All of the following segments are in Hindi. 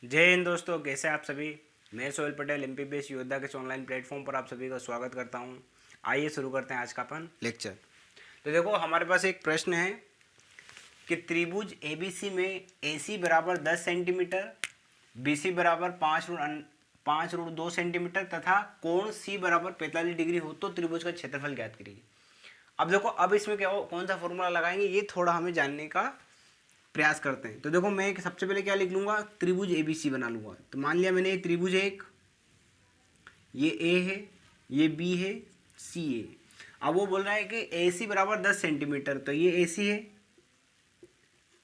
जय हिंद दोस्तों, कैसे आप सभी। मैं सोहेल पटेल एमपीबीएस योद्धा के ऑनलाइन प्लेटफॉर्म पर आप सभी का स्वागत करता हूं। आइए शुरू करते हैं आज का अपन लेक्चर। तो देखो, हमारे पास एक प्रश्न है कि त्रिभुज एबीसी में एसी बराबर 10 सेंटीमीटर, बीसी बराबर 5 √2 सेंटीमीटर तथा कोण सी बराबर 45 डिग्री हो तो त्रिभुज का क्षेत्रफल ज्ञात करिए। अब देखो, अब इसमें क्या कौन सा फॉर्मूला लगाएंगे ये थोड़ा हमें जानने का प्रयास करते हैं। तो देखो, मैं सबसे पहले क्या लिख लूंगा, त्रिभुज एबीसी बना लूंगा। तो मान लिया मैंने एक त्रिभुज है, एक ये ए है, ये बी है, सी है। अब वो बोल रहा है कि ए सी बराबर 10 सेंटीमीटर, तो ये ए सी है,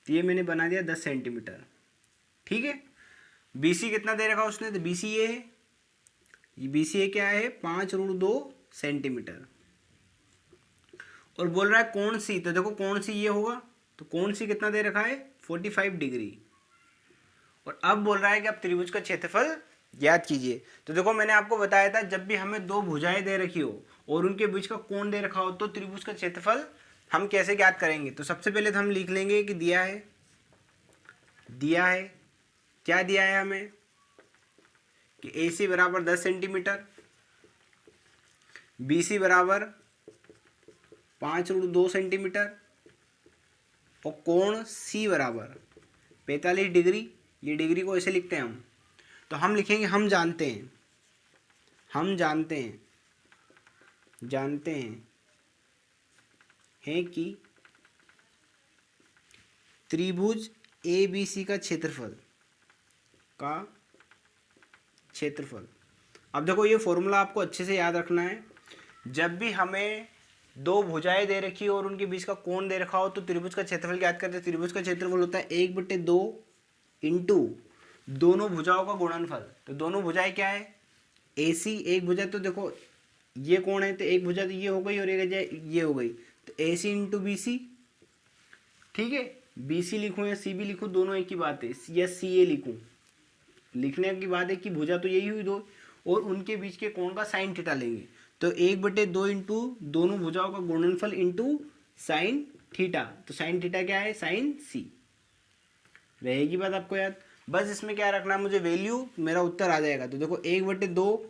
तो ये मैंने बना दिया 10 सेंटीमीटर। ठीक है। बी सी कितना दे रखा उसने, तो बी सी ये है, ये बी सी क्या है 5 √2 सेंटीमीटर। और बोल रहा है कोण सी, तो देखो कोण सी ये होगा, तो कोण सी कितना दे रखा है 45 डिग्री। और अब बोल रहा है कि आप त्रिभुज का क्षेत्रफल ज्ञात कीजिए। तो देखो, मैंने आपको बताया था जब भी हमें दो भुजाएं दे रखी हो और उनके बीच का कोण दे रखा हो तो त्रिभुज का क्षेत्रफल हम कैसे ज्ञात करेंगे। तो सबसे पहले तो हम लिख लेंगे कि दिया है क्या दिया है हमें कि ए सी बराबर 10 सेंटीमीटर, बी सी बराबर 5 √2 सेंटीमीटर और कोण सी बराबर 45 डिग्री। ये डिग्री को ऐसे लिखते हैं हम। तो हम लिखेंगे हम जानते हैं कि त्रिभुज ए बी सी का क्षेत्रफल अब देखो, ये फॉर्मूला आपको अच्छे से याद रखना है। जब भी हमें दो भुजाएं दे रखी हो और उनके बीच का कोण दे रखा हो तो त्रिभुज का क्षेत्रफल ज्ञात करते हैं। त्रिभुज का क्षेत्रफल होता है 1/2 इंटू दोनों भुजाओं का गुणनफल। तो दोनों भुजाएं क्या है, ए सी, एक भुजा तो देखो ये कोण है, तो एक भुजा तो ये हो गई और एक भुजा ये हो गई, तो ए सी इंटू बी सी। ठीक है, बी सी लिखूँ या सी बी लिखूँ दोनों एक ही बात है, या सी ए लिखूँ, लिखने की बात है कि भुजा तो यही हुई दो और उनके बीच के कोण का साइन थीटा लेंगे। तो 1/2 इंटू दोनों भुजाओं का गुणनफल इंटू साइन थीटा। तो साइन थीटा क्या है, साइन सी। रहेगी बात आपको याद। बस इसमें क्या रखना है मुझे, वैल्यू, मेरा उत्तर आ जाएगा। तो देखो 1/2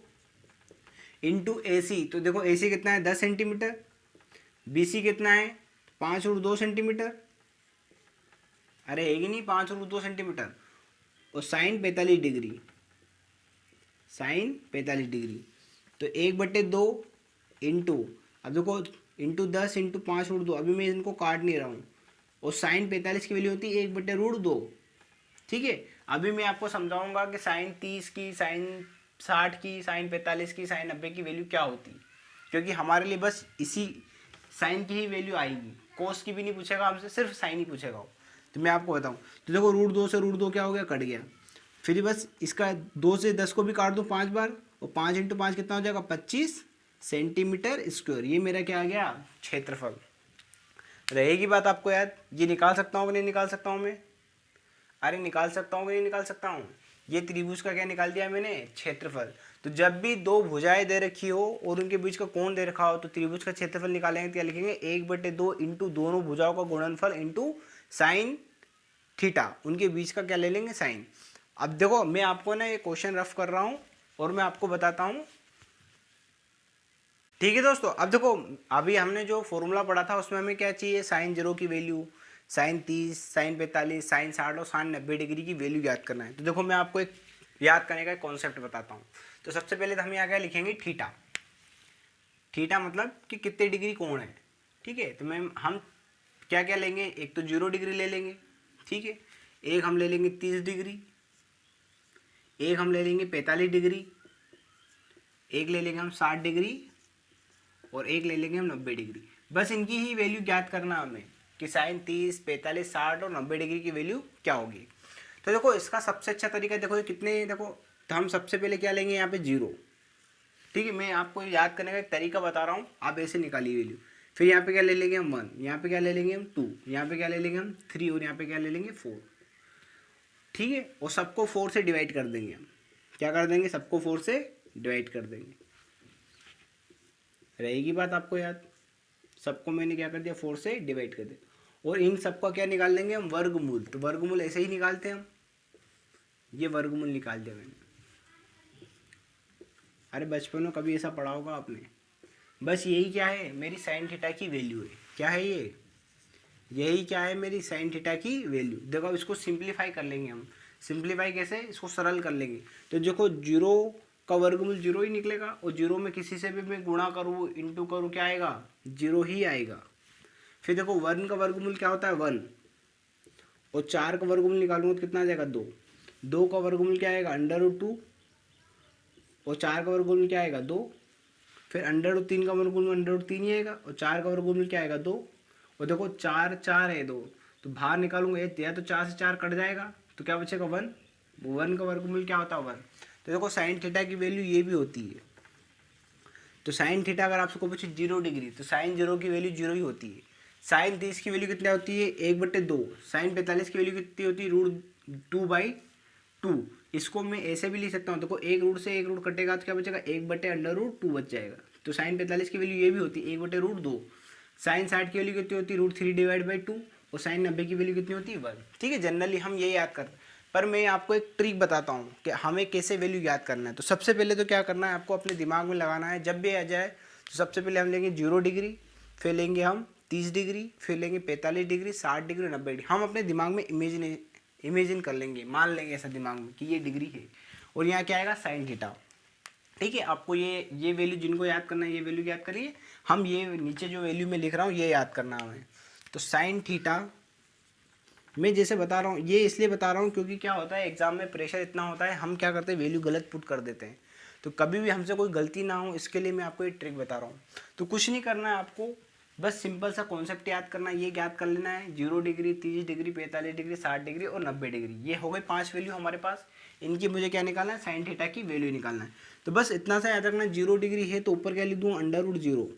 इंटू ए सी, तो देखो ए सी कितना है 10 सेंटीमीटर, बी सी कितना है 5 √2 सेंटीमीटर, अरे है कि नहीं 5 √2 सेंटीमीटर, और साइन 45 डिग्री, तो 1/2 इंटू, अब देखो इंटू 10 इंटू 5 √2, अभी मैं इनको काट नहीं रहा हूँ, और साइन 45 की वैल्यू होती है 1/√2। ठीक है। अभी मैं आपको समझाऊंगा कि साइन 30 की, साइन 60 की, साइन 45 की, साइन 90 की वैल्यू क्या होती, क्योंकि हमारे लिए बस इसी साइन की ही वैल्यू आएगी। कोस की भी नहीं पूछेगा हमसे, सिर्फ साइन ही पूछेगा। तो मैं आपको बताऊं, तो देखो √2 से √2 क्या हो गया, कट गया। फिर बस इसका 2 से 10 को भी काट दो 5 बार, और 5 इंटू 5 कितना हो जाएगा 25 सेंटीमीटर स्क्वायर। ये मेरा क्या आ गया, क्षेत्रफल। रहेगी बात आपको याद। ये निकाल सकता हूँ कि नहीं निकाल सकता हूँ मैं, अरे निकाल सकता हूँ कि नहीं निकाल सकता हूँ। ये त्रिभुज का क्या निकाल दिया मैंने, क्षेत्रफल। तो जब भी दो भुजाएं दे रखी हो और उनके बीच का कोण दे रखा हो तो त्रिभुज का क्षेत्रफल निकालेंगे, क्या लिखेंगे 1/2 इंटू दोनों भुजाओं का गुणनफल इंटू साइन थीटा, उनके बीच का क्या ले लेंगे, साइन। अब देखो, मैं आपको ना ये क्वेश्चन रफ कर रहा हूँ और मैं आपको बताता हूँ। ठीक है दोस्तों। अब देखो, अभी हमने जो फॉर्मूला पढ़ा था उसमें हमें क्या चाहिए, साइन 0 की वैल्यू, साइन 30, साइन 45, साइन 60 और साइन 90 डिग्री की वैल्यू याद करना है। तो देखो, मैं आपको एक याद करने का कॉन्सेप्ट बताता हूँ। तो सबसे पहले तो हम यहाँ क्या लिखेंगे, थीटा मतलब कि कितने डिग्री कोण है। ठीक है। तो हम क्या क्या लेंगे, एक तो 0 डिग्री ले लेंगे, ठीक है, एक हम ले लेंगे 30 डिग्री, एक हम ले लेंगे 45 डिग्री, एक ले लेंगे हम 60 डिग्री और एक ले लेंगे हम 90 डिग्री। बस इनकी ही वैल्यू ज्ञात करना हमें कि साइन 30, 45, 60 और 90 डिग्री की वैल्यू क्या होगी। तो देखो, इसका सबसे अच्छा तरीका देखो ये कितने, देखो तो हम सबसे पहले क्या लेंगे यहाँ पे 0। ठीक है, मैं आपको याद करने का एक तरीका बता रहा हूँ, आप ऐसे निकालिए वैल्यू। फिर यहाँ पे क्या ले लेंगे हम 1, यहाँ पे क्या ले लेंगे हम 2, यहाँ पे क्या ले लेंगे हम 3 और यहाँ पे क्या ले लेंगे 4। ठीक है, और सबको 4 से डिवाइड कर देंगे हम। क्या कर देंगे, सबको 4 से डिवाइड कर देंगे। रहेगी बात आपको याद। सबको मैंने क्या कर दिया, 4 से डिवाइड कर दिया, और इन सबका क्या निकाल लेंगे हम, वर्गमूल। तो वर्गमूल ऐसे ही निकालते हैं हम, ये वर्गमूल निकाल दिया मैंने। अरे बचपन में कभी ऐसा पढ़ा होगा आपने। बस यही क्या है, मेरी साइन थीटा की वैल्यू है। क्या है ये, यही क्या है, मेरी साइन थीटा की वैल्यू। देखो अब इसको सिंप्लीफाई कर लेंगे हम। सिंप्लीफाई कैसे, इसको सरल कर लेंगे। तो देखो जीरो का वर्गमूल जीरो ही निकलेगा, और जीरो में किसी से भी मैं गुणा करूँ इंटू करूँ क्या आएगा, जीरो ही आएगा। फिर देखो 1 का वर्गमूल क्या होता है 1, और 4 का वर्गमूल निकालूंगा तो कितना आ जाएगा 2। 2 का वर्गमूल क्या आएगा √2, और 4 का वर्गमूल क्या आएगा 2। फिर √3 का वर्गमूल √3 ही आएगा, और 4 का वर्गमूल क्या आएगा 2। और देखो 4 4 है 2, तो बाहर निकालूंगा या तो 4 से 4 कट जाएगा, तो क्या बचेगा 1। 1 का वर्गमूल क्या होता है 1। तो देखो साइन थीटा की वैल्यू ये भी होती है। तो साइन थीटा अगर आपसे को पूछे 0 डिग्री, तो साइन 0 की वैल्यू 0 ही होती है। साइन 30 की वैल्यू कितना होती है 1/2। साइन 45 की वैल्यू कितनी होती है √2/2। इसको मैं ऐसे भी लिख सकता हूँ, देखो एक रूट से एक रूट कटेगा तो क्या बचेगा 1/√2 बच जाएगा। तो साइन 45 की वैल्यू ये भी होती है 1/√2। साइन 60 की वैल्यू कितनी होती है √3/2, और साइन 90 की वैल्यू कितनी होती है 1। ठीक है, जनरली हम ये याद करते हैं। पर मैं आपको एक ट्रिक बताता हूँ कि हमें कैसे वैल्यू याद करना है। तो सबसे पहले तो क्या करना है, आपको अपने दिमाग में लगाना है, जब भी आ जाए तो सबसे पहले हम लेंगे 0 डिग्री, फिर लेंगे हम 30 डिग्री, फिर लेंगे 45 डिग्री, 60 डिग्री, 90 डिग्री। हम अपने दिमाग में इमेजिन कर लेंगे, मान लेंगे ऐसा दिमाग में कि ये डिग्री है, और यहाँ क्या आएगा साइन थीटा। ठीक है, आपको ये वैल्यू जिनको याद करना है ये वैल्यू याद करिए। हम ये नीचे जो वैल्यू मैं लिख रहा हूँ ये याद करना है हमें। तो साइन थीटा मैं जैसे बता रहा हूँ, ये इसलिए बता रहा हूँ क्योंकि क्या होता है एग्जाम में प्रेशर इतना होता है, हम क्या करते हैं वैल्यू गलत पुट कर देते हैं। तो कभी भी हमसे कोई गलती ना हो, इसके लिए मैं आपको एक ट्रिक बता रहा हूँ। तो कुछ नहीं करना है आपको, बस सिंपल सा कॉन्सेप्ट याद करना है। ये याद कर लेना है 0 डिग्री, 30 डिग्री, 45 डिग्री, 60 डिग्री और 90 डिग्री। ये हो गए 5 वैल्यू हमारे पास। इनकी मुझे क्या निकालना है, साइन थीटा की वैल्यू निकालना है। तो बस इतना सा याद रखना, 0 डिग्री है तो ऊपर क्या लिख दूँ √0,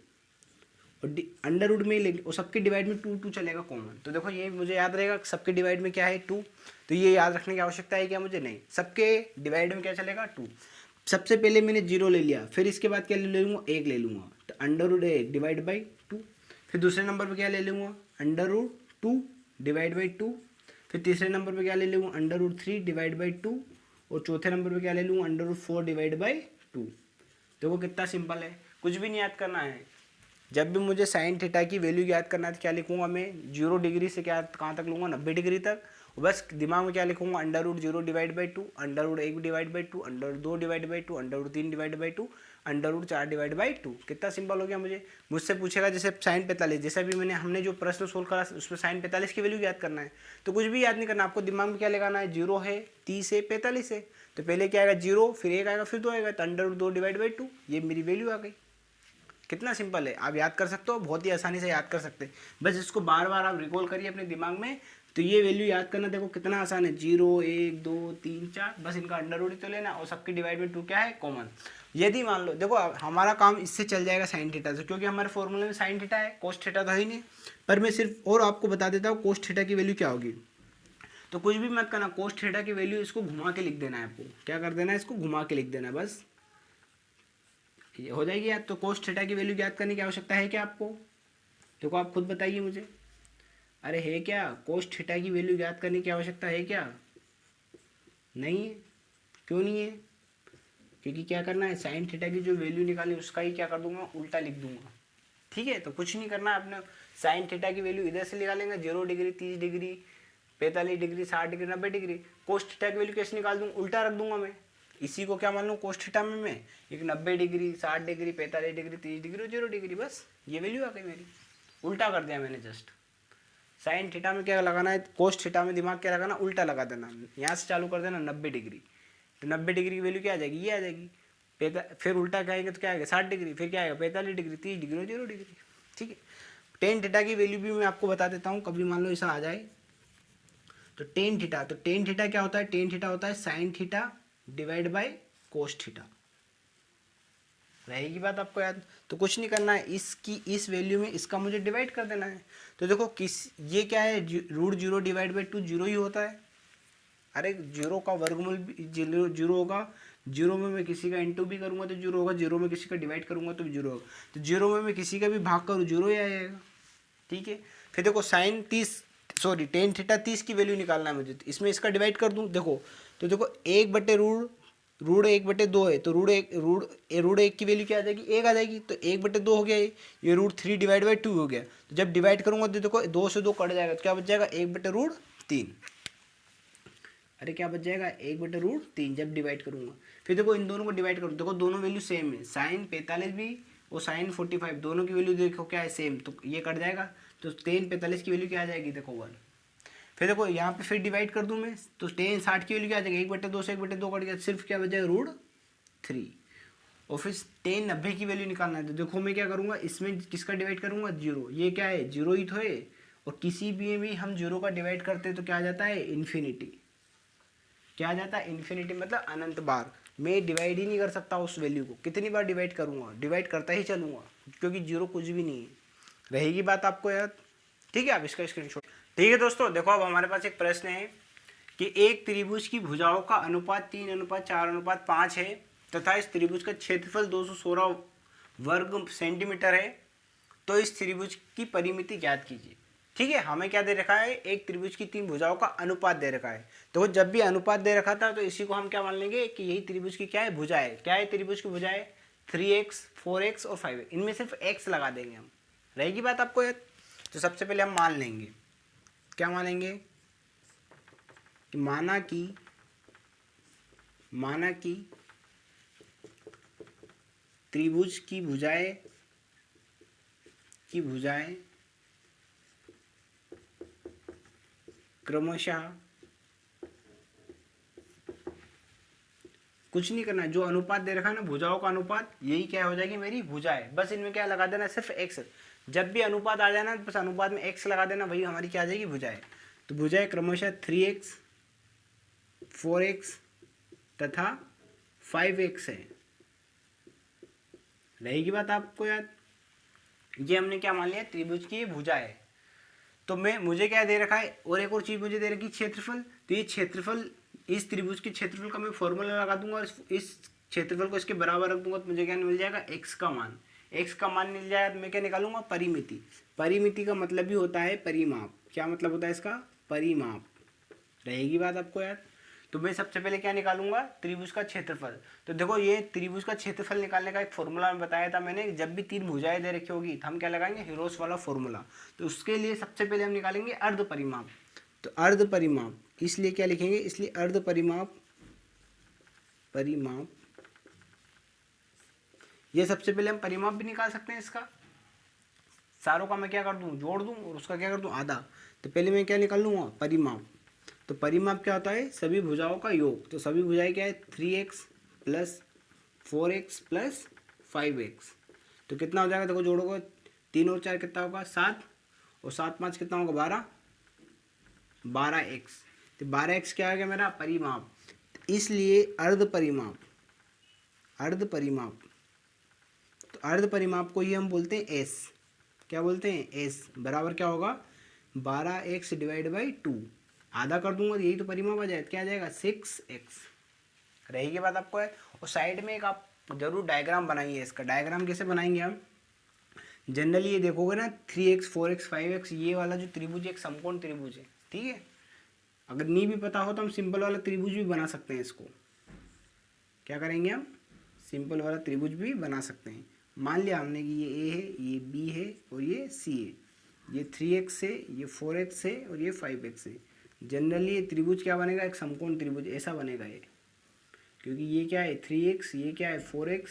और अंडर रूट में ही लेंगे, और सबके डिवाइड में 2 2 चलेगा कॉमन। तो देखो ये मुझे याद रहेगा सबके डिवाइड में क्या है 2। तो ये याद रखने की आवश्यकता है क्या मुझे, नहीं। सबके डिवाइड में क्या चलेगा 2। सबसे पहले मैंने 0 ले लिया, फिर इसके बाद क्या ले लूँगा 1 ले लूँगा, तो √1 डिवाइड बाई 2। फिर दूसरे नंबर पर क्या ले लूँगा √2 डिवाइड बाई 2। फिर तीसरे नंबर पर क्या ले लूँगा √3 डिवाइड बाई 2, और चौथे नंबर पर क्या ले लूँगा √4 डिवाइड बाई 2। देखो कितना सिंपल है, कुछ भी नहीं याद करना है। जब भी मुझे साइन थीटा की वैल्यू याद करना है तो क्या लिखूंगा मैं 0 डिग्री से क्या कहाँ तक लूँगा 90 डिग्री तक। बस दिमाग में क्या लिखूंगा √0 divide by 2, √1 divide by 2, √2 divide by 2, √3 divide by 2, √4 divide by 2। कितना सिंपल हो गया। मुझसे पूछेगा जैसे साइन 45, जैसे भी हमने जो प्रश्न सोल्व करा उसमें साइन 45 की वैल्यू याद करना है। तो कुछ भी याद नहीं करना, आपको दिमाग में क्या लगाना है 0 है, 30 है, 45 है। तो पहले क्या आएगा 0, फिर 1 आएगा, फिर 2 आएगा, तो √2 डिवाइड बाई 2, ये मेरी वैल्यू आ गई। कितना सिंपल है, आप याद कर सकते हो, बहुत ही आसानी से याद कर सकते हैं। बस इसको बार बार आप रिकॉल करिए अपने दिमाग में। तो ये वैल्यू याद करना देखो कितना आसान है, 0 1 2 3 4, बस इनका अंडर रूट तो लेना, और सबकी डिवाइड में 2 क्या है कॉमन। यदि मान लो देखो हमारा काम इससे चल जाएगा साइन थीटा से, क्योंकि हमारे फॉर्मूले में साइन थीटा है, कोस थीटा था ही नहीं। पर मैं सिर्फ और आपको बता देता हूँ कोस थीटा की वैल्यू क्या होगी। तो कुछ भी मत करना, कोस थीटा की वैल्यू इसको घुमा के लिख देना है। आपको क्या कर देना है, इसको घुमा के लिख देना है, बस ये हो जाएगी याद। तो कोस थीटा की वैल्यू याद करने की आवश्यकता है क्या आपको, देखो आप खुद बताइए मुझे। अरे है क्या, कोस थीटा की वैल्यू याद करने की आवश्यकता है क्या, नहीं है। क्यों नहीं है, क्योंकि क्या करना है साइन थीटा की जो वैल्यू निकाली उसका ही क्या कर दूंगा उल्टा लिख दूंगा। ठीक है, तो कुछ नहीं करना आपने, साइन थीटा की वैल्यू इधर से निकालेंगे 0 degree, 30 degree, 45 degree, 60 degree, 90 degree. Cos theta की वैल्यू कैसे निकाल दूँ, उल्टा रख दूंगा मैं। इसी को क्या मान लूँ कोस थीटा में मैं एक 90 डिग्री, 60 डिग्री, 45 डिग्री, 30 डिग्री और 0 डिग्री, बस ये वैल्यू आ गई मेरी। उल्टा कर दिया मैंने जस्ट। साइन थीटा में क्या लगाना है, कोस थीटा में दिमाग क्या लगाना, उल्टा लगा देना। यहाँ से चालू कर देना 90 डिग्री, तो 90 डिग्री की वैल्यू क्या आ जाएगी, ये आ जाएगी। फिर उल्टा क्या आएगा तो क्या आएगा 60 डिग्री, फिर क्या आएगा 45 डिग्री, 30 डिग्री और 0 डिग्री। ठीक है, टेन थीटा की वैल्यू भी मैं आपको बता देता हूँ, कभी मान लो ऐसा आ जाए। तो टेन थीटा क्या होता है, टेन थीटा होता है sine theta divide by cos theta. रहेगी बात आपको याद। तो कुछ नहीं करना है, इसकी इस वैल्यू में इसका मुझे डिवाइड कर देना है। तो देखो ये क्या है √0 डिवाइड बाई 2 0 ही होता है। अरे 0 का वर्गमूल 0 होगा, 0 में मैं किसी का इंटू भी करूँगा तो 0 होगा, 0 में किसी का डिवाइड करूँगा तो 0 होगा। तो 0 में मैं किसी का भी भाग करूँ 0 ही आएगा। ठीक है, फिर देखो साइन 30 सॉरी टेन थीटा 30 की वैल्यू निकालना है मुझे, तो इसमें इसका डिवाइड कर दूँ। देखो तो देखो 1/√2 है, तो रूट एक की वैल्यू क्या आ जाएगी, 1 आ जाएगी, तो 1/2 हो गया ये √3/2 हो गया। तो जब डिवाइड करूँगा तो देखो 2 से 2 कट जाएगा, तो क्या बच जाएगा 1/√3। अरे क्या बच जाएगा 1/√3 जब डिवाइड करूँगा। फिर देखो इन दोनों को डिवाइड करूँ, देखो दोनों वैल्यू सेम है, साइन 45 भी और साइन 45 दोनों की वैल्यू देखो क्या है सेम, तो ये कट जाएगा, तो टेन 45 की वैल्यू क्या आ जाएगी देखो 1। फिर देखो यहाँ पे फिर डिवाइड कर दूँ मैं, तो टेन 60 की वैल्यू क्या आ जाएगी, 1/2 से 1/2 कट गया, सिर्फ क्या बच जाएगा √3। और फिर टेन 90 की वैल्यू निकालना है, तो देखो मैं क्या करूँगा, इसमें किसका डिवाइड करूँगा, 0, ये क्या है 0 ही तो है, और किसी भी हम 0 का डिवाइड करते हैं तो क्या आ जाता है इन्फिनिटी। क्या आ जाता है इन्फिनिटी, मतलब अनंत बार। मैं डिवाइड ही नहीं कर सकता उस वैल्यू को, कितनी बार डिवाइड करूँगा, डिवाइड करता ही चलूँगा, क्योंकि 0 कुछ भी नहीं है। रहेगी बात आपको याद, ठीक है। आप इसका स्क्रीनशॉट, ठीक है दोस्तों। देखो अब हमारे पास एक प्रश्न है कि एक त्रिभुज की भुजाओं का अनुपात 3:4:5 है तथा इस त्रिभुज का क्षेत्रफल 216 वर्ग सेंटीमीटर है, तो इस त्रिभुज की परिमिति ज्ञात कीजिए। ठीक है, हमें क्या दे रखा है, एक त्रिभुज की 3 भुजाओं का अनुपात दे रखा है। तो जब भी अनुपात दे रखा था तो इसी को हम क्या मान लेंगे कि यही त्रिभुज की क्या है भुजा है। क्या है त्रिभुज की भुजा है, 3x 4x और 5x, इनमें सिर्फ x लगा देंगे हम। रहेगी बात आपको याद। तो सबसे पहले हम मान लेंगे, क्या मानेंगे कि माना कि त्रिभुज की भुजाएं क्रमशः, कुछ नहीं करना है, जो अनुपात दे रखा है ना भुजाओं का अनुपात, यही क्या हो जाएगी मेरी भुजा है। बस इनमें क्या लगा देना, सिर्फ x। जब भी अनुपात आ जाना बस अनुपात में x लगा देना, वही हमारी क्या आ जाएगी भुजा है। तो भुजा है क्रमशः 3x 4x तथा 5x है। रहेगी बात आपको याद। ये हमने क्या मान लिया, त्रिभुज की भुजा है। तो मुझे क्या दे रखा है, और एक और चीज मुझे दे रखी क्षेत्रफल। तो ये क्षेत्रफल, इस त्रिभुज के क्षेत्रफल का मैं फॉर्मूला लगा दूंगा और इस क्षेत्रफल को इसके बराबर रख दूंगा, तो मुझे क्या मिल जाएगा x का मान। x का मान मिल जाएगा तो मैं क्या निकालूंगा, परिमिति। परिमिति का मतलब भी होता है परिमाप। क्या मतलब होता है इसका, परिमाप। रहेगी बात आपको याद। तो मैं सबसे पहले क्या निकालूंगा, त्रिभुज का क्षेत्रफल। तो देखो ये त्रिभुज का क्षेत्रफल निकालने का एक फॉर्मूला में बताया था मैंने, जब भी 3 भुजाएं दे रखी होगी तो हम क्या लगाएंगे, हीरोस वाला फॉर्मूला। तो उसके लिए सबसे पहले हम निकालेंगे अर्ध परिमाप। तो अर्ध परिमाप इसलिए क्या लिखेंगे, इसलिए अर्ध परिमाप ये सबसे पहले हम परिमाप भी निकाल सकते हैं इसका। सारों का मैं क्या कर दूं, जोड़ दूं, और उसका क्या कर दूं, आधा। तो पहले मैं क्या निकाल लूंगा, परिमाप। तो परिमाप क्या होता है, सभी भुजाओं का योग। तो सभी भुजाएं क्या है, 3x + 4x + 5x। तो कितना हो जाएगा, देखो जोड़ोगे 3 और 4 कितना होगा, 7, और 7 5 कितना होगा, 12x। तो 12x क्या आ गया मेरा परिमाप। इसलिए अर्ध परिमाप, तो अर्ध परिमाप को ही हम बोलते हैं s। क्या बोलते हैं, s बराबर क्या होगा, 12x / 2। आधा कर दूंगा तो यही तो परिमाप आ जाएगा, क्या आ जाएगा 6x। रहेगी बात आपको है। और साइड में एक आप जरूर डायग्राम बनाइए इसका। डायग्राम कैसे बनाएंगे हम, जनरली ये देखोगे ना 3x 4x 5x, ये वाला जो त्रिभुज एक समकोण त्रिभुज है, ठीक है। अगर नहीं भी पता हो तो हम सिंपल वाला त्रिभुज भी बना सकते हैं इसको। क्या करेंगे हम, सिंपल वाला त्रिभुज भी बना सकते हैं। मान लिया हमने कि ये a है, ये b है और ये c है। ये 3x है, ये 4x है और ये 5x है। जनरली ये त्रिभुज क्या बनेगा, एक समकोण त्रिभुज ऐसा बनेगा ये, क्योंकि ये क्या है 3x, ये क्या है 4x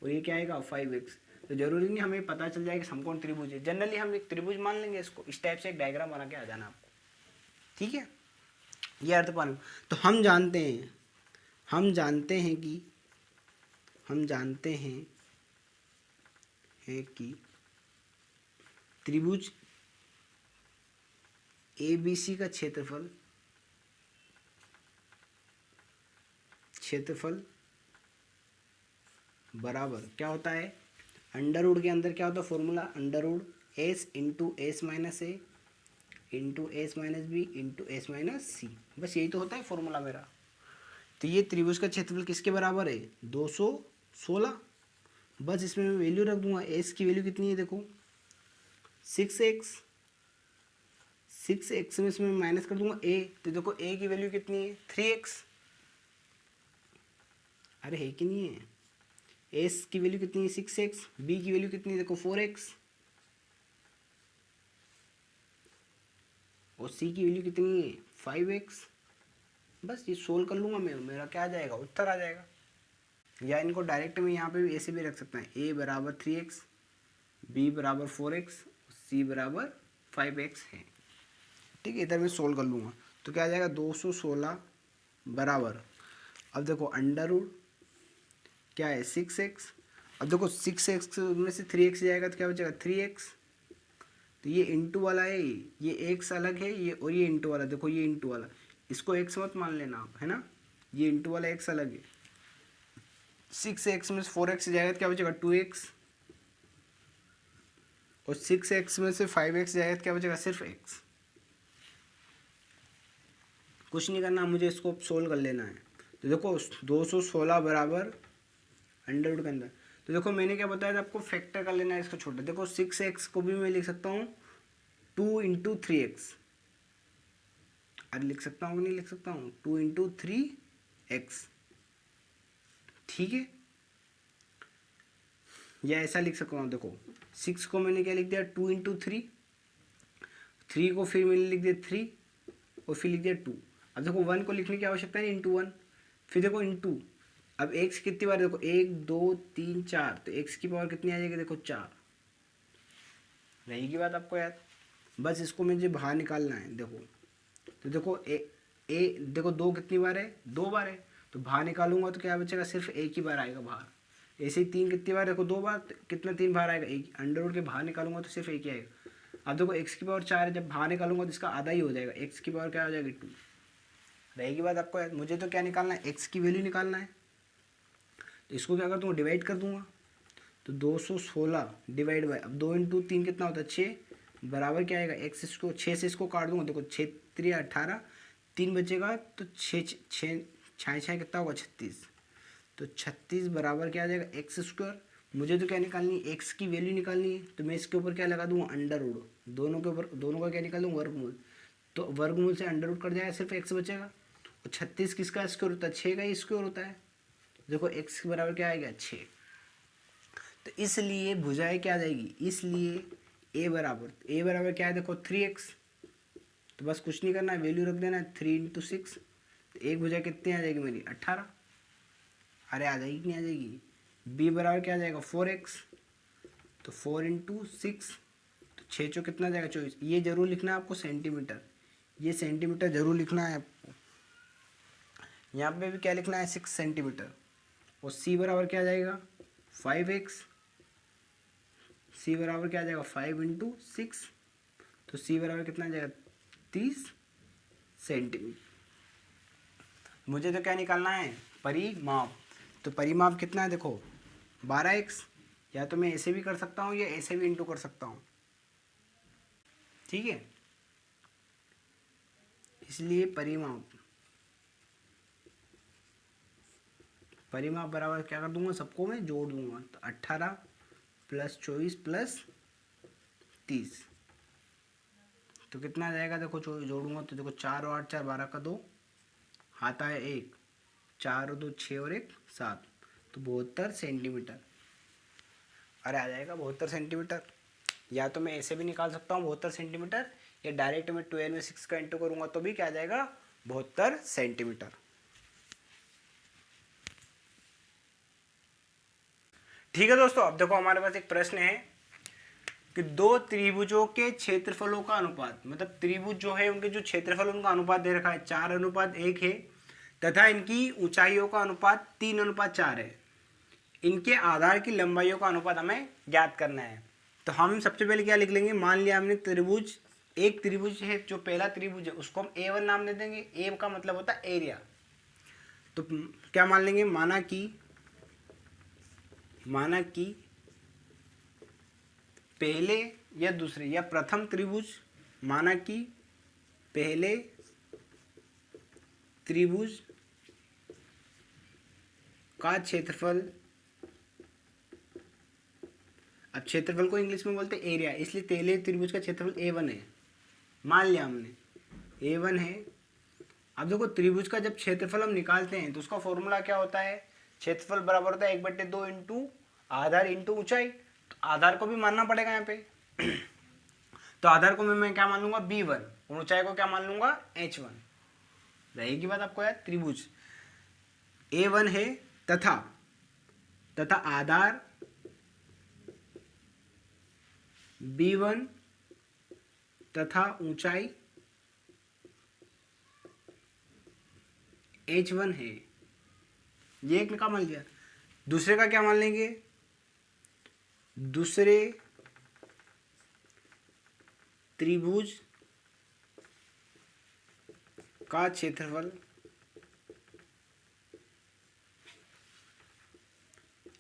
और ये क्या आएगा 5x। तो जरूरी नहीं हमें पता चल जाएगा समकोण त्रिभुज है, जनरली हम एक त्रिभुज मान लेंगे इसको। इस टाइप से एक डायग्राम बना के आ जाना आपको, ठीक है। ये अर्थपान। तो हम जानते हैं कि त्रिभुज ABC का क्षेत्रफल बराबर क्या होता है, अंडर रूट के अंदर क्या होता है formula, under root s × s - a × s - b × s - c। बस यही तो होता है फॉर्मूला मेरा। तो ये त्रिभुज का क्षेत्रफल किसके बराबर है, 216। बस इसमें मैं वैल्यू रख दूंगा। s की वैल्यू कितनी है, देखो 6x 6x में इसमें माइनस कर दूंगा a, तो देखो a की वैल्यू कितनी है 3x। अरे है कि नहीं है, a की वैल्यू कितनी है 6x, b की वैल्यू कितनी है देखो 4x, और c की वैल्यू कितनी है 5x। बस ये सोल्व कर लूँगा मैं, मेरा क्या आ जाएगा, उत्तर आ जाएगा। या इनको डायरेक्ट में यहाँ पे भी ऐसे भी रख सकता है, a बराबर 3x, b बराबर 4x, c बराबर 5x है। ठीक है, इधर मैं सोल्व कर लूँगा तो क्या आ जाएगा 216 बराबर, अब देखो अंडर रूट क्या है 6x, अब देखो 6x में से 3x जाएगा तो क्या बचेगा 3x, तो ये इंटू वाला है, ये x अलग है ये, और ये इंटू वाला, देखो ये इंटू वाला, इसको x मत मान लेना आप, है ना, ये इंटू वाला x अलग है। 6x में से 4x जाएगा तो क्या बचेगा 2x, और 6x में से 5x जाएगा तो क्या बचेगा सिर्फ x। कुछ नहीं करना, मुझे इसको सोल्व कर लेना है। तो देखो 216 बराबर अंडर रूट के अंदर, तो देखो मैंने क्या बताया था आपको, फैक्टर कर लेना है इसको छोटा। देखो 6x को भी मैं लिख सकता हूँ 2 इंटू 3x, अरे लिख सकता हूँ नहीं लिख सकता हूँ 2 इंटू 3x, ठीक है, या ऐसा लिख सकता हूँ। देखो 6 को मैंने क्या लिख दिया 2 इंटू 3, 3 को फिर मैंने लिख दिया 3, और फिर लिख दिया 2। अब देखो 1 को लिखने की आवश्यकता है इंटू 1, फिर देखो इंटू, अब x कितनी बार, देखो 1 2 3 4, तो x की पावर कितनी आ जाएगी देखो 4, रहेगी बात आपको याद। बस इसको मुझे बाहर निकालना है। देखो तो देखो देखो 2 कितनी बार है 2 बार है, तो बाहर निकालूंगा तो क्या बचेगा सिर्फ एक ही बार आएगा बाहर। ऐसे ही 3 कितनी बार, देखो 2 बार, तो कितना 3 बाहर आएगा एक, अंडर रूट के बाहर निकालूंगा तो सिर्फ एक ही आएगा। अब देखो x की पावर 4 है, जब बाहर निकालूंगा तो इसका आधा ही हो जाएगा, x की पावर क्या हो जाएगी 2, रहेगी बात आपको याद। मुझे तो क्या निकालना है x की वैल्यू निकालना है, तो इसको क्या कर दूँगा डिवाइड कर दूंगा, तो 216 डिवाइड बाई, अब 2 इंटू 3 कितना होता है 6, बराबर क्या आएगा x, इसको 6 से इसको काट दूंगा, देखो 6 3 18, 3 बचेगा तो 6 6 6 कितना होगा 36, तो 36 बराबर क्या आ जाएगा एक्स स्क्वायर। मुझे तो क्या निकालनी है x की वैल्यू निकालनी है, तो मैं इसके ऊपर क्या लगा दूंगा अंडर रूट, दोनों के ऊपर दोनों का क्या निकाल दूँगा वर्गमूल, तो वर्गमूल से अंडर रूट कट जाएगा सिर्फ x बचेगा, और 36 किसका स्क्वायर होता है 6 का ही स्क्वायर होता है। देखो x के बराबर क्या आएगा 6, तो इसलिए भुजाएं क्या आ जाएगी, इसलिए a बराबर क्या है देखो 3x, तो बस कुछ नहीं करना है वैल्यू रख देना है 3 इंटू 6, तो एक भुजा कितनी आ जाएगी मेरी 18, अरे आ जाएगी कि नहीं आ जाएगी। b बराबर क्या आ जाएगा 4x, तो 4 इंटू 6, तो 6 चो कितना आ जाएगा 24, ये जरूर लिखना है आपको सेंटीमीटर, ये सेंटीमीटर जरूर लिखना है आपको, यहाँ पे भी क्या लिखना है 6 सेंटीमीटर, और c बराबर क्या आ जाएगा 5x, c बराबर क्या आ जाएगा 5 इंटू 6, तो c बराबर कितना आ जाएगा 30 सेंटीमीटर। मुझे तो क्या निकालना है परिमाप, तो परिमाप कितना है देखो 12x, या तो मैं ऐसे भी कर सकता हूँ या ऐसे भी इंटू कर सकता हूँ, ठीक है, इसलिए परिमाप बराबर क्या कर दूंगा, सबको मैं जोड़ दूंगा, तो 18 प्लस 24 प्लस 30, तो कितना आ जाएगा देखो जोड़ूंगा तो देखो 4 और 8 4 12 का 2 हाथ आया 1, 4 और 2 6 और 1 7, तो 72 सेंटीमीटर, अरे आ जाएगा 72 सेंटीमीटर। या तो मैं ऐसे भी निकाल सकता हूँ 72 सेंटीमीटर, या डायरेक्ट मैं 12 में 6 का इंटू करूँगा तो भी क्या आ जाएगा 72 सेंटीमीटर। ठीक है दोस्तों, अब देखो हमारे पास एक प्रश्न है कि दो त्रिभुजों के क्षेत्रफलों का अनुपात, मतलब त्रिभुज जो है उनके जो क्षेत्रफल उनका अनुपात दे रखा है 4:1 है, तथा इनकी ऊंचाइयों का अनुपात 3:4 है। इनके आधार की लंबाइयों का अनुपात हमें ज्ञात करना है। तो हम सबसे पहले क्या लिख लेंगे, मान लिया हमने त्रिभुज, एक त्रिभुज है जो पहला त्रिभुज है उसको हम A1 नाम दे देंगे, A का मतलब होता है एरिया। तो क्या मान लेंगे, माना कि पहले या दूसरे या प्रथम त्रिभुज, माना कि पहले त्रिभुज का क्षेत्रफल, अब क्षेत्रफल को इंग्लिश में बोलते हैं एरिया, इसलिए पहले त्रिभुज का क्षेत्रफल A1 है। मान लिया हमने A1 है। अब देखो त्रिभुज का जब क्षेत्रफल हम निकालते हैं तो उसका फॉर्मूला क्या होता है, क्षेत्रफल बराबर होता है 1/2 इंटू आधार इंटू ऊंचाई। तो आधार को भी मानना पड़ेगा यहाँ पे तो आधार को मैं क्या मान लूंगा B1 और ऊंचाई को क्या मान लूंगा H1। रहेगी बात आपको याद। त्रिभुज A1 है तथा आधार B1 तथा ऊंचाई H1 है। ये एक का मान लिया। दूसरे का क्या मान लेंगे, दूसरे त्रिभुज का क्षेत्रफल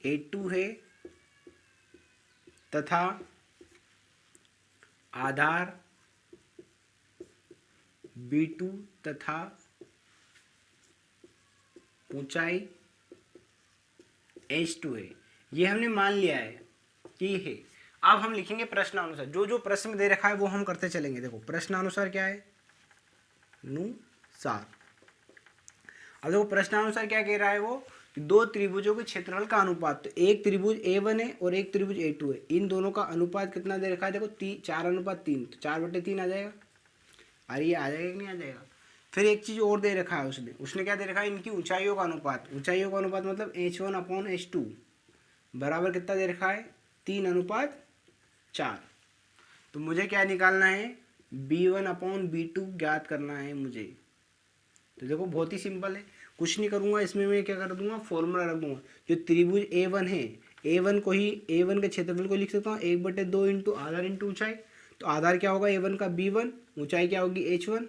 A2 है तथा आधार B2 तथा ऊंचाई H2 है। ये हमने मान लिया है कि है। अब हम लिखेंगे प्रश्नानुसार, जो जो प्रश्न में दे रखा है वो हम करते चलेंगे। देखो प्रश्नानुसार क्या है, अनुसार। अब देखो प्रश्नानुसार क्या कह रहा है वो, दो त्रिभुजों के क्षेत्रफल का अनुपात। तो एक त्रिभुज A1 है और एक त्रिभुज A2 है, इन दोनों का अनुपात कितना दे रखा है, देखो 4:3। तो 4/3 आ जाएगा। अरे ये आ जाएगा कि नहीं आ जाएगा। फिर एक चीज़ और दे रखा है उसने क्या दे रखा है, इनकी ऊंचाइयों का अनुपात। ऊंचाइयों का अनुपात मतलब H1/H2 बराबर कितना दे रखा है, 3:4। तो मुझे क्या निकालना है, B1/B2 ज्ञात करना है मुझे। तो देखो बहुत ही सिंपल है, कुछ नहीं करूँगा इसमें, मैं क्या कर दूंगा, फॉर्मूला रख दूंगा। जो त्रिभुज A1 है, A1 के क्षेत्रफल को लिख सकता हूँ 1/2 इंटू आधार इंटू ऊंचाई। तो आधार क्या होगा A1 का B1, ऊंचाई क्या होगी H1।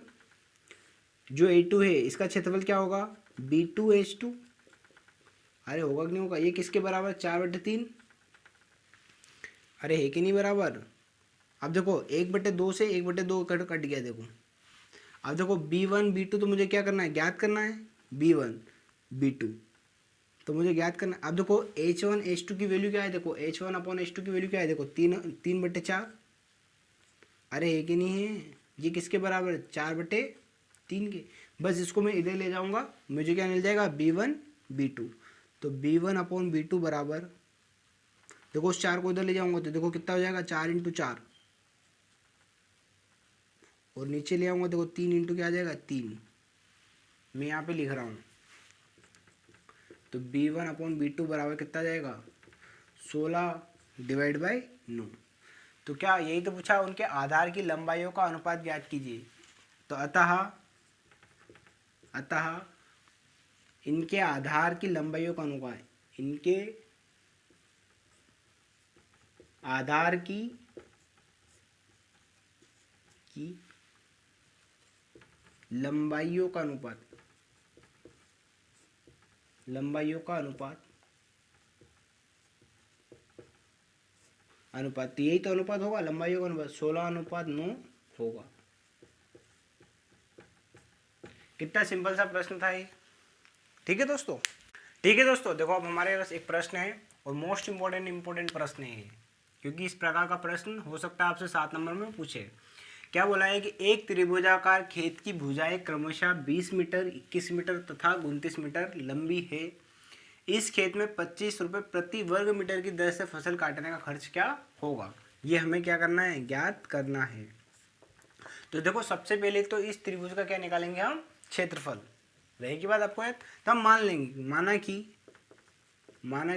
जो A2 है इसका क्षेत्रफल क्या होगा B2H2। अरे होगा कि नहीं होगा, ये किसके बराबर, 4/3। अरे है कि नहीं बराबर। अब देखो 1/2 से 1/2 कट गया। देखो अब देखो B1 B2 तो मुझे क्या करना है, ज्ञात करना है। B1 B2 तो मुझे ज्ञात करना है। अब देखो H1 H2 की वैल्यू क्या है, देखो H1/H2 की वैल्यू क्या है, देखो 3/4। अरे है कि नहीं है, ये किसके बराबर है, 4/3 के। बस इसको मैं इधर ले जाऊंगा, मुझे क्या मिल जाएगा, B1 B2। तो B1/B2 बराबर, देखो उस 4 को इधर ले जाऊंगा तो देखो कितना हो जाएगा, 4x4। और नीचे ले आऊंगा देखो 3 इंटू क्या आ जाएगा, 3। मैं यहाँ पे लिख रहा हूँ। तो B1/B2 बराबर कितना जाएगा, 16/9। तो क्या यही तो पूछा, उनके आधार की लंबाइयों का अनुपात ज्ञात कीजिए। तो अतः इनके आधार की लंबाइयों का अनुपात, इनके आधार की लंबाइयों का अनुपात, अनुपात यही तो अनुपात होगा, लंबाइयों का अनुपात 16:9 होगा। कितना सिंपल सा प्रश्न था ये। ठीक है दोस्तों, देखो अब हमारे पास एक प्रश्न है और मोस्ट इम्पोर्टेंट प्रश्न है ये, क्योंकि इस प्रकार का प्रश्न हो सकता है आपसे 7 नंबर में पूछे। क्या बोला है कि एक त्रिभुजाकार खेत की भुजाएं क्रमशः 20 मीटर, 21 मीटर तथा 29 मीटर लंबी है। इस खेत में 25 रुपये प्रति वर्ग मीटर की दर से फसल काटने का खर्च क्या होगा, ये हमें क्या करना है, ज्ञात करना है। तो देखो सबसे पहले तो इस त्रिभुज का क्या निकालेंगे हम, क्षेत्रफल। रहेगी बात आपको याद। तो हम मान लेंगे, माना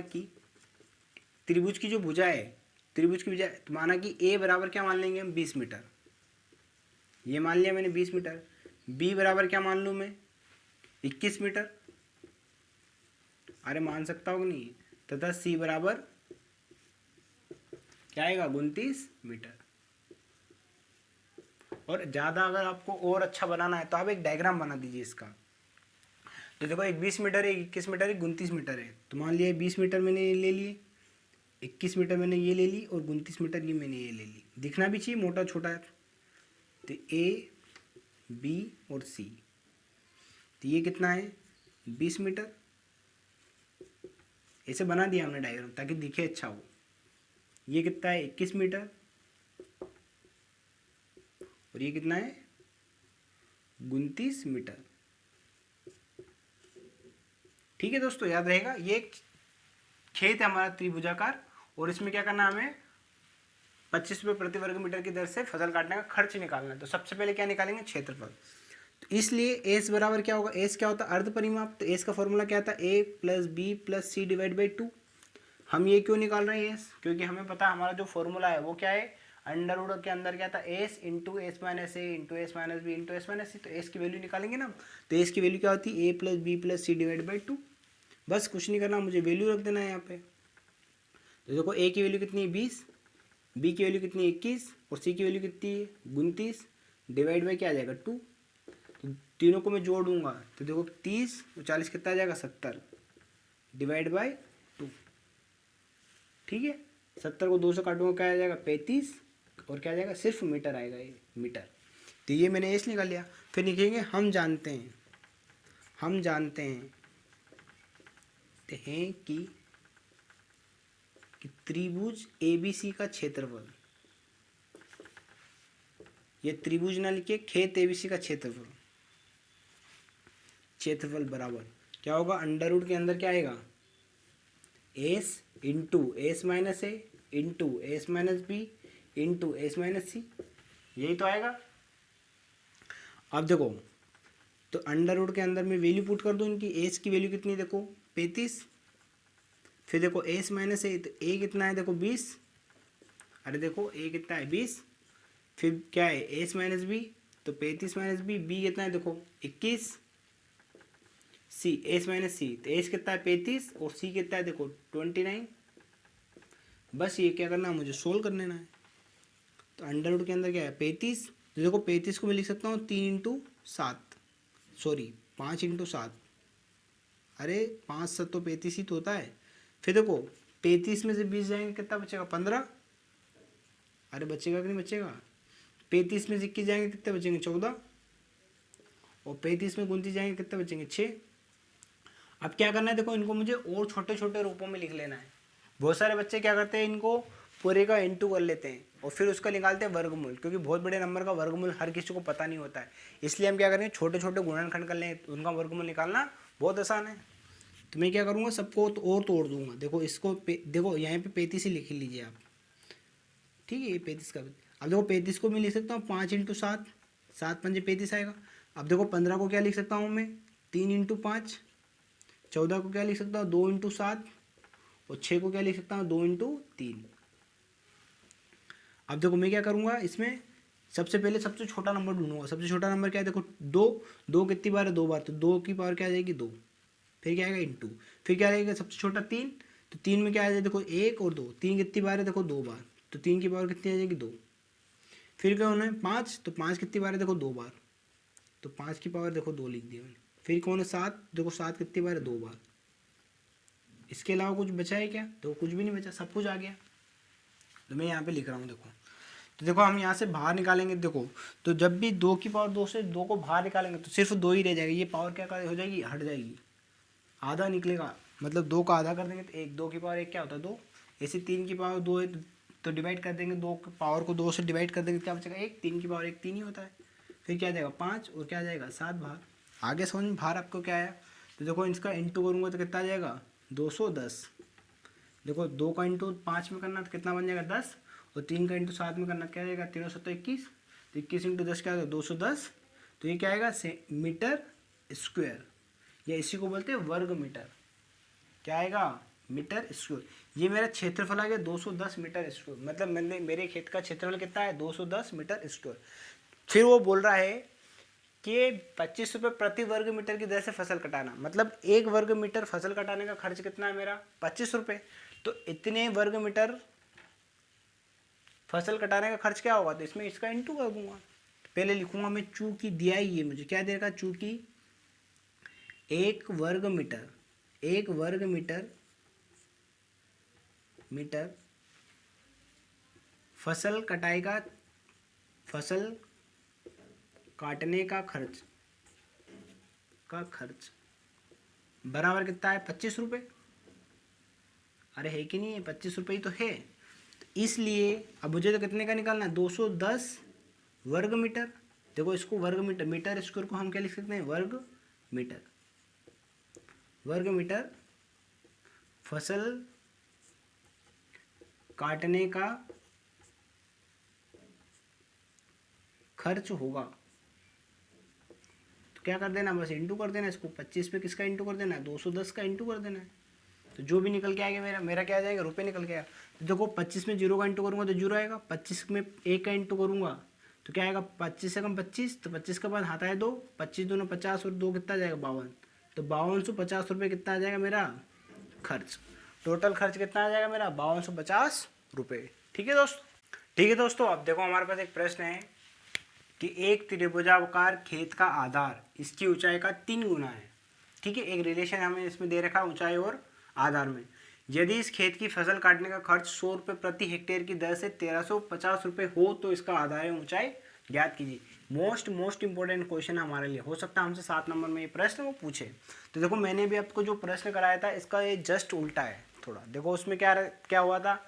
कि त्रिभुज की जो भुजा है, त्रिभुज की भुजा, तो माना कि A बराबर क्या मान लेंगे हम, 20 मीटर। ये मान लिया मैंने 20 मीटर। B बराबर क्या मान लूँ मैं, 21 मीटर। अरे मान सकता हूँ कि नहीं। तथा C बराबर क्या आएगा, 29 मीटर। और ज़्यादा अगर आपको और अच्छा बनाना है तो आप एक डायग्राम बना दीजिए इसका। तो देखो एक 20 मीटर है, 21 मीटर है, 29 मीटर है। तो मान लिया 20 मीटर मैंने ये ले लिए, 21 मीटर मैंने ये ले ली और 29 मीटर ये मैंने ये ले ली। दिखना भी चाहिए मोटा छोटा है। तो A B और C, तो ये कितना है, 20 मीटर। ऐसे बना दिया हमने डायग्राम ताकि दिखे अच्छा हो। ये कितना है, 21 मीटर। और ये कितना है 29 मीटर। ठीक है दोस्तों, याद रहेगा। ये खेत है हमारा त्रिभुजाकार, और इसमें क्या करना है हमें 25 रुपये प्रति वर्ग मीटर की दर से फसल काटने का खर्च निकालना है। तो सबसे पहले क्या निकालेंगे, क्षेत्रफल। तो इसलिए एस बराबर क्या होगा, एस क्या होता है अर्ध परिमाप। तो एस का फॉर्मूला क्या था, A plus B plus C divide by 2। हम ये क्यों निकाल रहे हैं एस, क्योंकि हमें पता है हमारा जो फॉर्मूला है वो क्या है, अंडर रूट के अंदर क्या था S into S minus A into S minus B into S minus C. तो एस की वैल्यू निकालेंगे ना, तो एस की वैल्यू क्या होती है, A plus B plus C divide by 2। बस कुछ नहीं करना, मुझे वैल्यू रख देना है यहाँ पे। तो देखो ए की वैल्यू कितनी है 20, बी की वैल्यू कितनी है 21, और सी की वैल्यू कितनी है 29, डिवाइड बाई क्या आ जाएगा 2। तो तीनों को मैं जोड़ दूंगा तो देखो 30 और 40 कितना आ जाएगा 70, डिवाइड बाई 2। ठीक है, 70 को 2 से काटूंगा क्या आ जाएगा 35, और क्या आ जाएगा सिर्फ मीटर आएगा, ये मीटर। तो ये मैंने एस निकाल लिया। फिर लिखेंगे हम जानते हैं कि त्रिभुज एबीसी का क्षेत्रफल, ये त्रिभुज ना लिखिए, खेत एबीसी का क्षेत्रफल बराबर क्या होगा, अंडर रूट के अंदर क्या आएगा S into S minus A into S minus B into S minus C, यही तो आएगा। अब देखो, तो अंडर रूट के अंदर मैं वैल्यू पुट कर दूं इनकी। एस की वैल्यू कितनी देखो 35, फिर देखो एस माइनस ए, तो ए कितना है देखो 20, अरे देखो ए कितना है 20, फिर क्या है एस माइनस बी, तो 35 माइनस बी, बी कितना है देखो 21, सी एस माइनस सी, तो एस कितना है 35 और सी कितना है देखो 29। बस ये क्या करना है मुझे सोल्व कर लेना है। तो अंडर रूट के अंदर क्या है 35, तो देखो 35 को मैं लिख सकता हूँ 3 इंटू 7, सॉरी 5 इंटू 7, अरे 5 7 तो 35 ही तो होता है। फिर देखो 35 में से 20 जाएंगे कितना बचेगा 15, अरे बचेगा कि नहीं बचेगा। 35 में से 21 जाएंगे कितने बचेंगे 14, और 35 में 29 जाएंगे कितने बचेंगे 6। अब क्या करना है देखो, इनको मुझे और छोटे छोटे रूपों में लिख लेना है। बहुत सारे बच्चे क्या करते हैं, इनको पूरे का इंटू कर लेते हैं और फिर उसका निकालते हैं वर्गमूल, क्योंकि बहुत बड़े नंबर का वर्गमूल हर किसी को पता नहीं होता है। इसलिए हम क्या करेंगे, छोटे छोटे गुणनखंड कर लें, उनका वर्गमूल निकालना बहुत आसान है। तो मैं क्या करूँगा, सबको तो और तोड़ दूंगा। देखो इसको देखो यहाँ पे 35 ही लिख लीजिए आप, ठीक है, ये 35 का। अब देखो 35 को मैं लिख सकता हूँ 5 इंटू 7, 7 पंजे 35 आएगा। अब देखो 15 को क्या लिख सकता हूँ मैं 3 इंटू 5, 14 को क्या लिख सकता हूँ 2 इंटू 7, और 6 को क्या लिख सकता हूँ 2 इंटू 3। अब देखो मैं क्या करूँगा, इसमें सबसे पहले सबसे छोटा नंबर ढूंढूंगा। सबसे छोटा नंबर क्या है देखो 2, 2 कितनी बार है 2 बार, तो 2 की पावर क्या आ जाएगी 2, फिर क्या आएगा इंटू, फिर क्या रहेगा सबसे छोटा 3, तो 3 में क्या आ जाएगा देखो 1 और 2, 3 कितनी बार है देखो 2 बार, तो 3 की पावर कितनी आ जाएगी 2। फिर क्या होना है 5, तो 5 कितनी बार है देखो 2 बार, तो 5 की पावर देखो 2 लिख दिया मैंने। फिर कौन है 7, देखो 7 कितनी बार है 2 बार। इसके अलावा कुछ बचा है क्या, तो कुछ भी नहीं बचा, सब कुछ आ गया। तो मैं यहाँ पे लिख रहा हूँ देखो, तो देखो हम यहाँ से बाहर निकालेंगे। देखो तो जब भी 2 की पावर 2 से 2 को बाहर निकालेंगे तो सिर्फ 2 ही रह जाएगी, ये पावर क्या हो जाएगी हट जाएगी, आधा निकलेगा, मतलब 2 का आधा कर देंगे तो 1, 2 की पावर 1 क्या होता है 2। ऐसे 3 की पावर 2 है तो डिवाइड कर देंगे, 2 की पावर को 2 से डिवाइड कर देंगे क्या बचेगा 1, 3 की पावर 1 3 ही होता है। फिर क्या आ जाएगा 5 और क्या आ जाएगा 7 बाहर। आगे समझ में बाहर आपको क्या आया, तो देखो इसका इंटू करूँगा तो कितना आ जाएगा 210। देखो 2 का इंटू 5 में करना तो कितना बन जाएगा 10, और 3 का इंटू 7 में करना क्या आएगा 3 7 21, तो 21 इंटू 10 क्या आएगा 210। तो ये क्या आएगा मीटर स्क्वायर, या इसी को बोलते हैं वर्ग मीटर। क्या आएगा मीटर स्क्वायर। ये मेरा क्षेत्रफल आ गया 210 मीटर स्क्वायर, मतलब मैंने मेरे खेत का क्षेत्रफल कितना है 210 मीटर स्क्वायर। फिर वो बोल रहा है कि 25 रुपये प्रति वर्ग मीटर की दर से फसल कटाना, मतलब 1 वर्ग मीटर फसल कटाने का खर्च कितना है मेरा 25 रुपये। तो इतने वर्ग मीटर फसल कटाने का खर्च क्या होगा, तो इसमें इसका इंटू कर दूंगा। पहले लिखूंगा मैं, चूंकि दिया ही है मुझे, क्या देगा चूंकि 1 वर्ग मीटर, 1 वर्ग मीटर फसल कटाई का, फसल काटने का खर्च बराबर कितना है 25 रुपये। अरे है कि नहीं है 25 रुपये ही तो है। तो इसलिए अब मुझे तो कितने का निकालना है 210 वर्ग मीटर। देखो इसको वर्ग मीटर, मीटर स्क्वायर को हम क्या लिख सकते हैं, वर्ग मीटर। वर्ग मीटर फसल काटने का खर्च होगा। तो क्या कर देना, बस इंटू कर देना इसको, 25 पे किसका इंटू कर देना है, 210 का इंटू कर देना है। तो जो भी निकल के आएगा मेरा क्या आ जाएगा, रुपये निकल के आएगा। तो देखो 25 में 0 का इंटू करूँगा तो 0 आएगा, 25 में 1 का इंटू करूँगा तो क्या आएगा, 25 से कम 25, तो 25 के बाद हाथ आए 2, 25 दूना 50 और 2 कितना आ जाएगा, 52। तो 5250 रुपये कितना आ जाएगा मेरा खर्च। टोटल खर्च कितना आ जाएगा मेरा, 5250 रुपये। ठीक है दोस्तों, ठीक है दोस्तों। अब देखो हमारे पास एक प्रश्न है कि एक त्रिभुजाकार खेत का आधार इसकी ऊंचाई का 3 गुना है। ठीक है, एक रिलेशन हमें इसमें दे रखा है ऊंचाई और आधार में। यदि इस खेत की फसल काटने का खर्च 100 रुपये प्रति हेक्टेयर की दर से 1350 रुपये हो तो इसका आधार एवं ऊंचाई ज्ञात कीजिए। मोस्ट इंपॉर्टेंट क्वेश्चन हमरे लिए, हो सकता है हमसे 7 नंबर में ये प्रश्न वो पूछे। तो देखो मैंने भी आपको जो प्रश्न कराया था इसका ये जस्ट उल्टा है थोड़ा। देखो उसमें क्या हुआ था,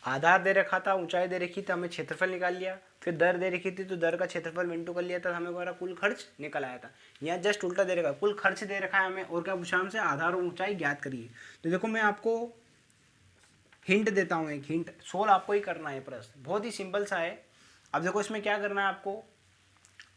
आधार दे रखा था, ऊंचाई दे रखी थी, हमें क्षेत्रफल निकाल लिया, फिर दर दे रखी थी तो दर का क्षेत्रफल इंटू कर लिया था, हमें हमारा कुल खर्च निकल आया था। यहाँ जस्ट उल्टा दे रखा, कुल खर्च दे रखा है हमें और क्या पूछा हमसे, आधार और ऊंचाई ज्ञात करिए। तो देखो मैं आपको हिंट देता हूँ, एक हिंट, सोल्व आपको ही करना है प्रश्न, बहुत ही सिंपल सा है। अब देखो इसमें क्या करना है आपको,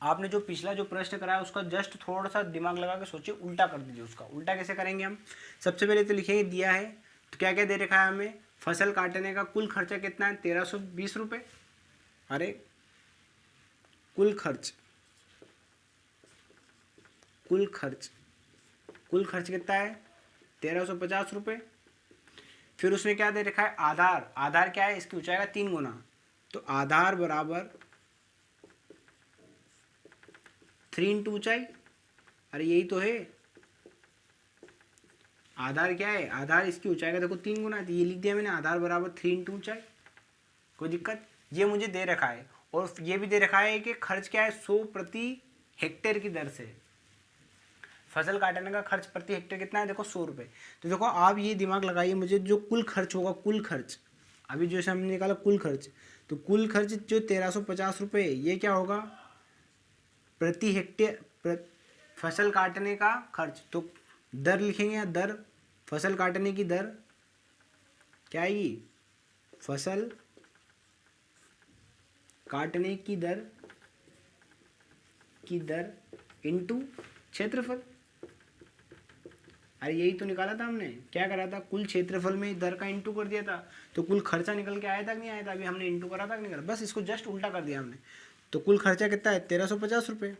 आपने जो पिछला जो प्रश्न कराया उसका जस्ट थोड़ा सा दिमाग लगा के सोचिए, उल्टा कर दीजिए उसका। उल्टा कैसे करेंगे हम, सबसे पहले तो लिखेंगे दिया है तो क्या क्या दे रखा है हमें, फसल काटने का कुल खर्चा कितना है, 1320 रुपये। अरे कुल खर्च कितना है, 1350 रुपये। फिर उसमें क्या दे रखा है, आधार क्या है, इसकी ऊंचाई का 3 गुना। तो आधार बराबर 3 इंटू ऊंचाई। अरे यही तो है, आधार क्या है, आधार इसकी ऊंचाई का देखो 3 गुना है, तो ये लिख दिया मैंने, आधार बराबर 3 इंटू ऊंचाई। कोई दिक्कत, ये मुझे दे रखा है। और ये भी दे रखा है कि खर्च क्या है, 100 प्रति हेक्टेयर की दर से फसल काटने का खर्च प्रति हेक्टेयर कितना है, देखो 100 रुपये। तो देखो आप ये दिमाग लगाइए, मुझे जो कुल खर्च होगा, कुल खर्च अभी जो हमने निकाला कुल खर्च, तो कुल खर्च जो 1350 रुपये, ये क्या होगा प्रति हेक्टेयर, फसल काटने का खर्च। तो दर लिखेंगे यहाँ, दर फसल काटने की दर क्या आएगी, फसल काटने की दर इनटू क्षेत्रफल। अरे यही तो निकाला था हमने, क्या करा था, कुल क्षेत्रफल में दर का इंटू कर दिया था, तो कुल खर्चा निकल के आया था कि नहीं आया था, अभी हमने इंटू करा था कि नहीं करा, बस इसको जस्ट उल्टा कर दिया हमने। तो कुल खर्चा कितना है, 1350 रुपये।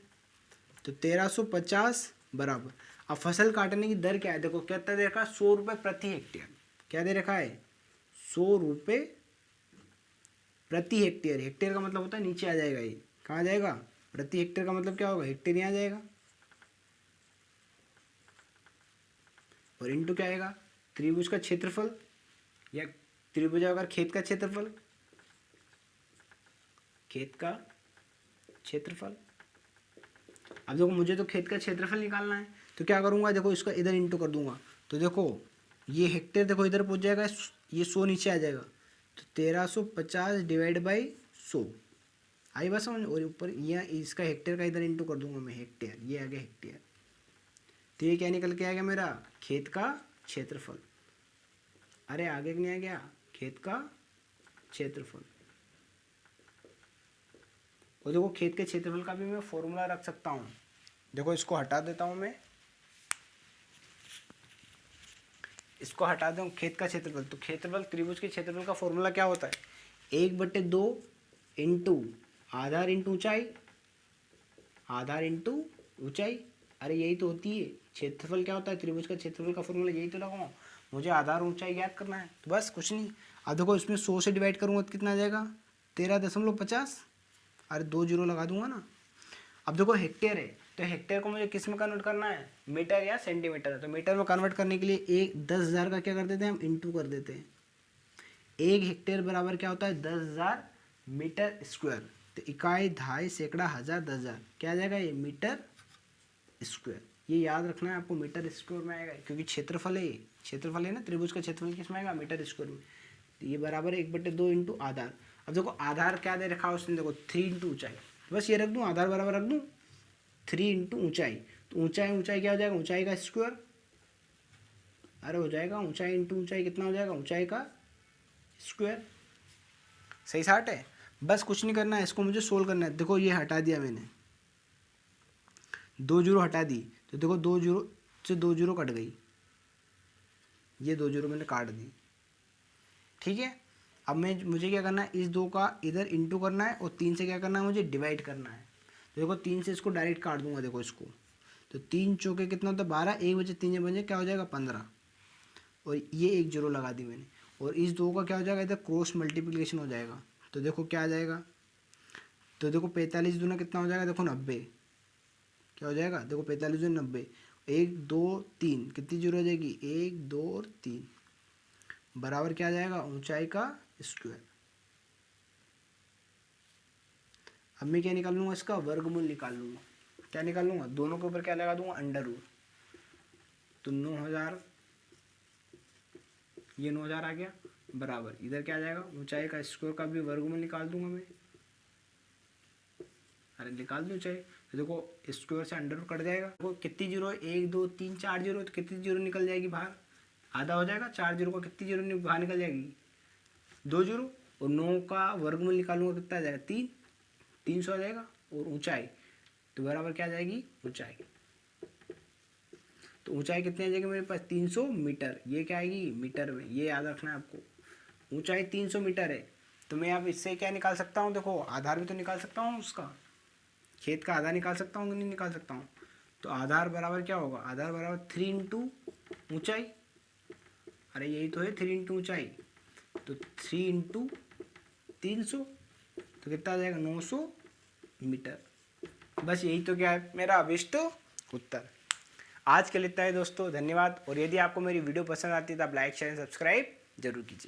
तो 1350 बराबर, अब फसल काटने की दर क्या है, देखो कितना दे रखा है, 100 रुपये प्रति हेक्टेयर। क्या दे रखा है, 100 रुपये प्रति हेक्टेयर। हेक्टेयर का मतलब होता है नीचे आ जाएगा, ये कहाँ जाएगा, प्रति हेक्टेयर का मतलब क्या होगा, हेक्टेयर यहाँ जाएगा, और इंटू क्या आएगा, त्रिभुज का क्षेत्रफल या त्रिभुजाकार खेत का क्षेत्रफल, अब देखो मुझे तो खेत का क्षेत्रफल निकालना है, तो क्या करूँगा, देखो इसका इधर इंटू कर दूंगा। तो देखो ये हेक्टेयर देखो इधर पहुँच जाएगा, ये 100 नीचे आ जाएगा, तो 1350 डिवाइड बाई 100 आई बस समझ। और ऊपर ये इसका हेक्टेयर का इधर इंटू कर दूंगा मैं, हेक्टेयर, ये आ गया हेक्टेयर। तो ये क्या निकल के आ गया मेरा, खेत का क्षेत्रफल। अरे आगे नहीं आ गया, खेत का क्षेत्रफल। और देखो खेत के क्षेत्रफल का भी मैं फॉर्मूला रख सकता हूँ, देखो इसको हटा देता हूँ मैं, इसको हटा दूँ, खेत का क्षेत्रफल। तो क्षेत्रफल, त्रिभुज के क्षेत्रफल का फॉर्मूला क्या होता है, 1/2 इंटू आधार इंटू ऊंचाई, आधार इंटू ऊंचाई। अरे यही तो होती है क्षेत्रफल, क्या होता है त्रिभुज का क्षेत्रफल का फॉर्मूला, यही तो लगाऊँ, मुझे आधार ऊंचाई ज्ञात करना है, तो बस कुछ नहीं। अब देखो इसमें 100 से डिवाइड करूँगा तो कितना आ जाएगा, 13.50। अरे 2 जीरो लगा दूंगा ना। अब देखो हेक्टेयर है, तो हेक्टेयर को मुझे किस में कन्वर्ट करना है, मीटर या सेंटीमीटर है। तो मीटर में कन्वर्ट करने के लिए 10,000 का क्या कर देते हैं हम, इंटू कर देते हैं। 1 हेक्टेयर बराबर क्या होता है, 10,000 मीटर स्क्वायर। तो इकाई, दहाई, सैकड़ा, हज़ार, 10,000 क्या आ जाएगा, ये मीटर स्क्वायर। ये याद रखना है आपको, मीटर स्क्वायर में आएगा, क्योंकि क्षेत्रफल है ना, त्रिभुज का क्षेत्रफल किस में आएगा, मीटर स्क्वायर में। तो ये बराबर 1/2 इंटू आधार। अब देखो आधार क्या दे रखा है उसने, देखो 3 इंटू ऊंचाई। बस ये रख दूँ, आधार बराबर रख दूँ 3 इंटू ऊँचाई। तो ऊँचाई क्या हो जाएगा, ऊँचाई का स्क्वायर, अरे हो जाएगा ऊँचाई इंटू ऊँचाई कितना हो जाएगा, ऊँचाई का स्क्वायर। सही साठ है। बस कुछ नहीं करना है, इसको मुझे सोल्व करना है। देखो ये हटा दिया मैंने, 2 जीरो हटा दी, तो देखो 2 जीरो से 2 जीरो कट गई, ये 2 जीरो मैंने काट दी। ठीक है, अब मुझे क्या करना है, इस 2 का इधर इंटू करना है और 3 से क्या करना है, मुझे डिवाइड करना है। तो देखो 3 से इसको डायरेक्ट काट दूंगा, देखो इसको, तो 3 चौके कितना होता है 12, 1 बचे 3 बजे क्या हो जाएगा 15, और ये 1 जीरो लगा दी मैंने। और इस 2 का क्या हो जाएगा, इधर क्रॉस मल्टीप्लिकेशन हो जाएगा। तो देखो क्या आ जाएगा, तो देखो 45 दूना कितना हो जाएगा, देखो 90, क्या हो जाएगा, देखो 45 दूना 90, 1 2 3 कितनी जीरो हो जाएगी, 1 2 और 3 बराबर क्या आ जाएगा, ऊंचाई का स्क्वायर। अब मैं क्या निकाल लूँगा, इसका वर्गमूल निकाल लूँगा। क्या निकाल लूँगा, दोनों के ऊपर क्या लगा दूंगा, अंडर रूट। तो 9000, ये 9000 आ गया, बराबर इधर क्या आ जाएगा, ऊंचाई का स्क्वायर का भी वर्गमूल निकाल दूंगा मैं। अरे निकाल दूँ ऊंचाई, तो देखो स्क्वायर से अंडर रूट कट जाएगा। देखो कितनी जीरो है, 1 2 3 4 जीरो, तो कितनी जीरो निकल जाएगी बाहर, आधा हो जाएगा। 4 जीरो का कितनी जीरो बाहर निकल जाएगी, 2 जीरो। और 9 का वर्गमूल निकालूंगा कितना आ जाएगा, 300 आ जाएगा। और ऊंचाई तो बराबर क्या आ जाएगी, ऊंचाई, तो ऊंचाई कितनी आ जाएगी मेरे पास, 300 मीटर। ये क्या आएगी, मीटर में, ये याद रखना है आपको। ऊंचाई 300 मीटर है। तो मैं अब इससे क्या निकाल सकता हूँ, देखो आधार भी तो निकाल सकता हूँ, उसका खेत का आधार निकाल सकता हूँ कि नहीं निकाल सकता हूँ। तो आधार बराबर क्या होगा, आधार बराबर 3 इंटू ऊँचाई, अरे यही तो है 3 इंटू ऊँचाई, तो 3 इंटू 300, तो कितना आ जाएगा 900 मीटर। बस यही तो क्या है मेरा अभिष्ट उत्तर। आज के लिए इतना है दोस्तों, धन्यवाद। और यदि आपको मेरी वीडियो पसंद आती है तो आप लाइक शेयर सब्सक्राइब जरूर कीजिए।